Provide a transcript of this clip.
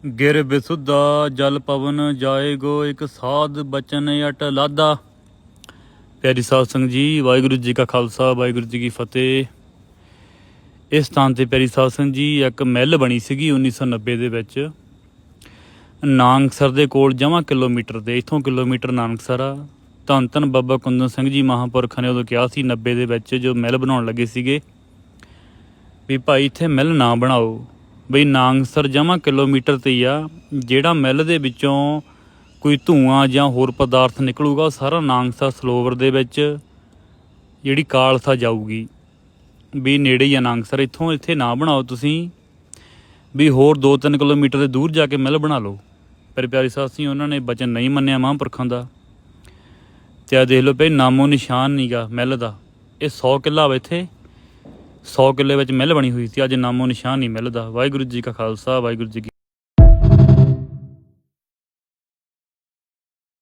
गिर बिसुद्धा जल पवन जाएगो एक साध बचन अट लादा। प्यारी साध संगत जी, वाहिगुरू जी का खालसा वाहिगुरू जी की फतेह। इस स्थान ते प्यारी साध संगत जी एक महल बनी सीगी 1990 ਦੇ ਵਿੱਚ ਨਾਨਕਸਰ ਦੇ ਕੋਲ ਜਮਾਂ ਕਿਲੋਮੀਟਰ ਦੇ ਇੱਥੋਂ ਕਿਲੋਮੀਟਰ ਨਾਨਕਸਰ ਆ। ਧੰਨ ਧੰਨ ਬਾਬਾ ਕੁੰਦਨ ਸਿੰਘ ਜੀ ਮਹਾਂਪੁਰਖਾਂ ਨੇ ਉਦੋਂ ਕਿਹਾ ਸੀ 90 ਦੇ ਵਿੱਚ ਜੋ ਮਹਿਲ ਬਣਾਉਣ ਲੱਗੇ ਸੀਗੇ ਵੀ ਭਾਈ ਇੱਥੇ ਮਹਿਲ ਨਾ ਬਣਾਓ, ਬਈ ਨਾਨਕਸਰ ਜਮਾਂ ਕਿਲੋਮੀਟਰ 'ਤੇ ਹੀ ਆ। ਜਿਹੜਾ ਮਹਿਲ ਦੇ ਵਿੱਚੋਂ ਕੋਈ ਧੂੰਆਂ ਜਾਂ ਹੋਰ ਪਦਾਰਥ ਨਿਕਲੂਗਾ ਉਹ ਸਾਰਾ ਨਾਨਕਸਰ ਸਰੋਵਰ ਦੇ ਵਿੱਚ ਜਿਹੜੀ ਕਾਲਸਾ ਜਾਊਗੀ। ਵੀ ਨੇੜੇ ਹੀ ਆ ਨਾਨਕਸਰ, ਇੱਥੇ ਨਾ ਬਣਾਓ ਤੁਸੀਂ, ਵੀ ਹੋਰ 2-3 ਕਿਲੋਮੀਟਰ ਦੇ ਦੂਰ ਜਾ ਕੇ ਮਹਿਲ ਬਣਾ ਲਓ। ਪਰ ਪਿਆਰੀ ਸਾਧ ਸੀ ਉਹਨਾਂ ਨੇ ਬਚਨ ਨਹੀਂ ਮੰਨਿਆ ਮਹਾਂਪੁਰਖਾਂ ਦਾ। ਅਤੇ ਆ ਦੇਖ ਲਓ ਭਾਈ ਨਾਮੋ ਨਿਸ਼ਾਨ ਨਹੀਂ ਗਾ ਮਹਿਲ ਦਾ। ਇਹ 100 ਕਿੱਲਾ ਵਾ, ਇੱਥੇ 100 ਕਿੱਲੇ ਵਿੱਚ ਮਹਿਲ ਬਣੀ ਹੋਈ ਸੀ, ਅੱਜ ਨਾਮੋ ਨਿਸ਼ਾਨ ਨਹੀਂ ਮਹਿਲ ਦਾ। ਵਾਹਿਗੁਰੂ ਜੀ ਕਾ ਖਾਲਸਾ ਵਾਹਿਗੁਰੂ ਜੀ ਕੀ